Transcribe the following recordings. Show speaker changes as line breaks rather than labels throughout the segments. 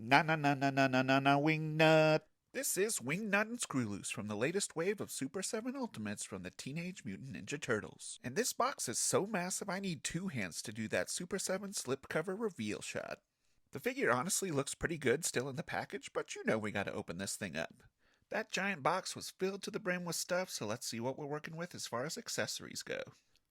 Na na na na na na na na Wingnut. This is Wingnut and Screwloose from the latest wave of Super 7 Ultimates from the Teenage Mutant Ninja Turtles. And this box is so massive I need two hands to do that Super 7 slipcover reveal shot. The figure honestly looks pretty good still in the package, but you know we gotta open this thing up. That giant box was filled to the brim with stuff, so let's see what we're working with as far as accessories go.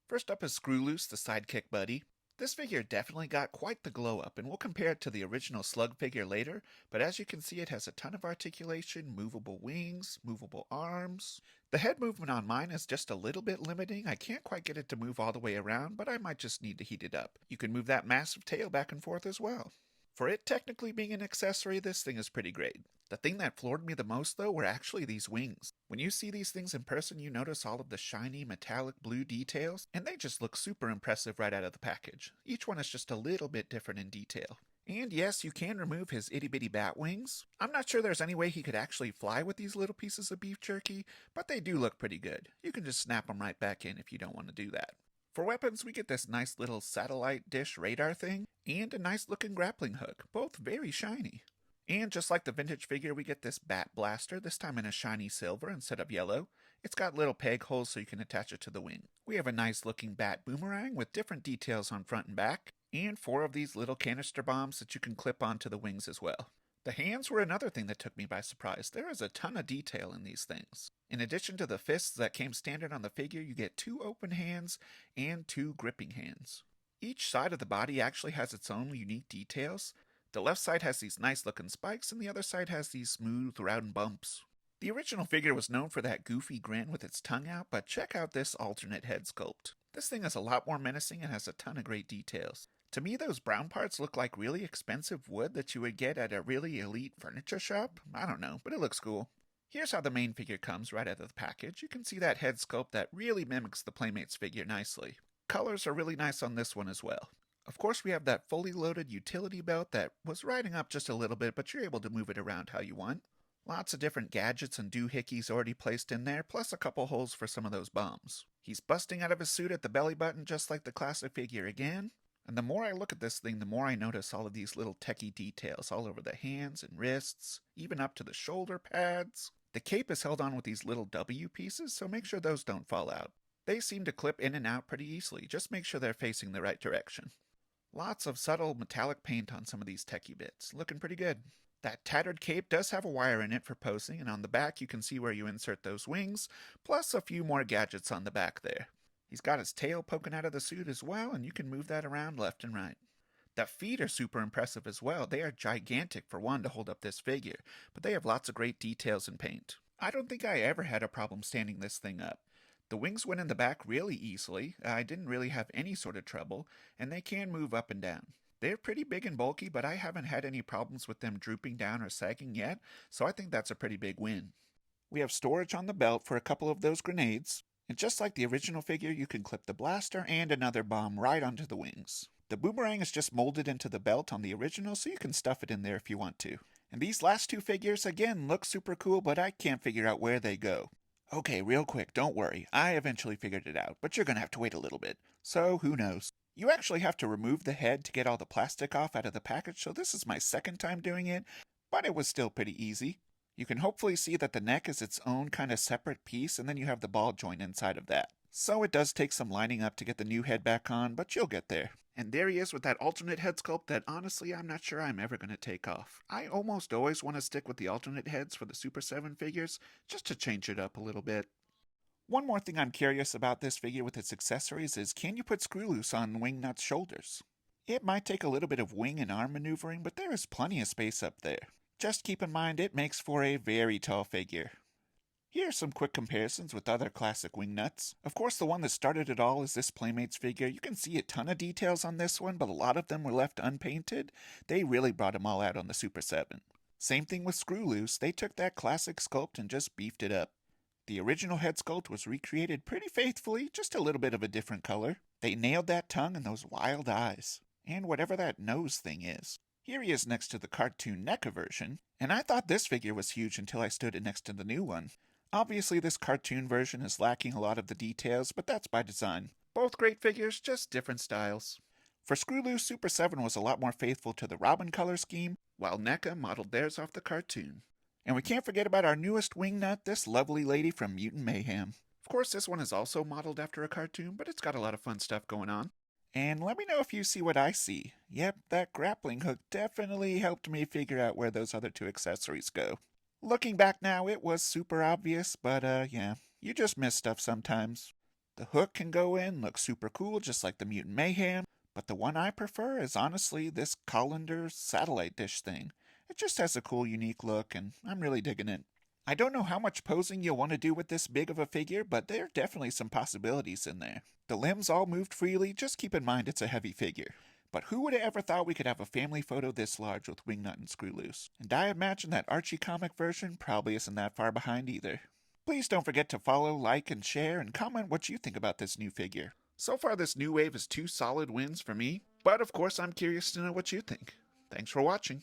First up is Screwloose, the sidekick buddy. This figure definitely got quite the glow up, and we'll compare it to the original Slug figure later, but as you can see it has a ton of articulation, movable wings, movable arms. The head movement on mine is just a little bit limiting. I can't quite get it to move all the way around, but I might just need to heat it up. You can move that massive tail back and forth as well. For it technically being an accessory, this thing is pretty great. The thing that floored me the most, though, were actually these wings. When you see these things in person, you notice all of the shiny metallic blue details, and they just look super impressive right out of the package. Each one is just a little bit different in detail. And yes, you can remove his itty-bitty bat wings. I'm not sure there's any way he could actually fly with these little pieces of beef jerky, but they do look pretty good. You can just snap them right back in if you don't want to do that. For weapons, we get this nice little satellite dish radar thing, and a nice looking grappling hook, both very shiny. And just like the vintage figure, we get this bat blaster, this time in a shiny silver instead of yellow. It's got little peg holes so you can attach it to the wing. We have a nice looking bat boomerang with different details on front and back, and 4 of these little canister bombs that you can clip onto the wings as well. The hands were another thing that took me by surprise. There is a ton of detail in these things. In addition to the fists that came standard on the figure, you get 2 open hands and 2 gripping hands. Each side of the body actually has its own unique details. The left side has these nice looking spikes and the other side has these smooth round bumps. The original figure was known for that goofy grin with its tongue out, but check out this alternate head sculpt. This thing is a lot more menacing and has a ton of great details. To me, those brown parts look like really expensive wood that you would get at a really elite furniture shop. I don't know, but it looks cool. Here's how the main figure comes right out of the package. You can see that head sculpt that really mimics the Playmates figure nicely. Colors are really nice on this one as well. Of course, we have that fully loaded utility belt that was riding up just a little bit, but you're able to move it around how you want. Lots of different gadgets and doohickeys already placed in there, plus a couple holes for some of those bombs. He's busting out of his suit at the belly button just like the classic figure again. And the more I look at this thing, the more I notice all of these little techie details all over the hands and wrists, even up to the shoulder pads. The cape is held on with these little W pieces, so make sure those don't fall out. They seem to clip in and out pretty easily, just make sure they're facing the right direction. Lots of subtle metallic paint on some of these techie bits, looking pretty good. That tattered cape does have a wire in it for posing, and on the back you can see where you insert those wings, plus a few more gadgets on the back there. He's got his tail poking out of the suit as well, and you can move that around left and right. The feet are super impressive as well. They are gigantic for one to hold up this figure, but they have lots of great details and paint. I don't think I ever had a problem standing this thing up. The wings went in the back really easily. I didn't really have any sort of trouble, and they can move up and down. They're pretty big and bulky, but I haven't had any problems with them drooping down or sagging yet, so I think that's a pretty big win. We have storage on the belt for a couple of those grenades, and just like the original figure, you can clip the blaster and another bomb right onto the wings. The boomerang is just molded into the belt on the original, so you can stuff it in there if you want to. And these last 2 figures, again, look super cool, but I can't figure out where they go. Okay, real quick, don't worry. I eventually figured it out, but you're gonna have to wait a little bit. So, who knows? You actually have to remove the head to get all the plastic off out of the package, so this is my second time doing it, but it was still pretty easy. You can hopefully see that the neck is its own kind of separate piece, and then you have the ball joint inside of that. So it does take some lining up to get the new head back on, but you'll get there. And there he is with that alternate head sculpt that honestly I'm not sure I'm ever going to take off. I almost always want to stick with the alternate heads for the Super 7 figures, just to change it up a little bit. One more thing I'm curious about this figure with its accessories is, can you put Screwloose on Wingnut's shoulders? It might take a little bit of wing and arm maneuvering, but there is plenty of space up there. Just keep in mind it makes for a very tall figure. Here are some quick comparisons with other classic Wingnuts. Of course, the one that started it all is this Playmates figure. You can see a ton of details on this one, but a lot of them were left unpainted. They really brought them all out on the Super 7. Same thing with Screwloose. They took that classic sculpt and just beefed it up. The original head sculpt was recreated pretty faithfully, just a little bit of a different color. They nailed that tongue and those wild eyes. And whatever that nose thing is. Here he is next to the cartoon NECA version, and I thought this figure was huge until I stood it next to the new one. Obviously this cartoon version is lacking a lot of the details, but that's by design. Both great figures, just different styles. For Screwloose, Super 7 was a lot more faithful to the Robin color scheme, while NECA modeled theirs off the cartoon. And we can't forget about our newest wingnut, this lovely lady from Mutant Mayhem. Of course, this one is also modeled after a cartoon, but it's got a lot of fun stuff going on. And let me know if you see what I see. Yep, that grappling hook definitely helped me figure out where those other two accessories go. Looking back now, it was super obvious, but yeah, you just miss stuff sometimes. The hook can go in, look super cool, just like the Mutant Mayhem, but the one I prefer is honestly this colander satellite dish thing. It just has a cool, unique look, and I'm really digging it. I don't know how much posing you'll want to do with this big of a figure, but there are definitely some possibilities in there. The limbs all moved freely, just keep in mind it's a heavy figure. But who would have ever thought we could have a family photo this large with Wingnut and Screwloose? And I imagine that Archie comic version probably isn't that far behind either. Please don't forget to follow, like, and share, and comment what you think about this new figure. So far this new wave is 2 solid wins for me, but of course I'm curious to know what you think. Thanks for watching.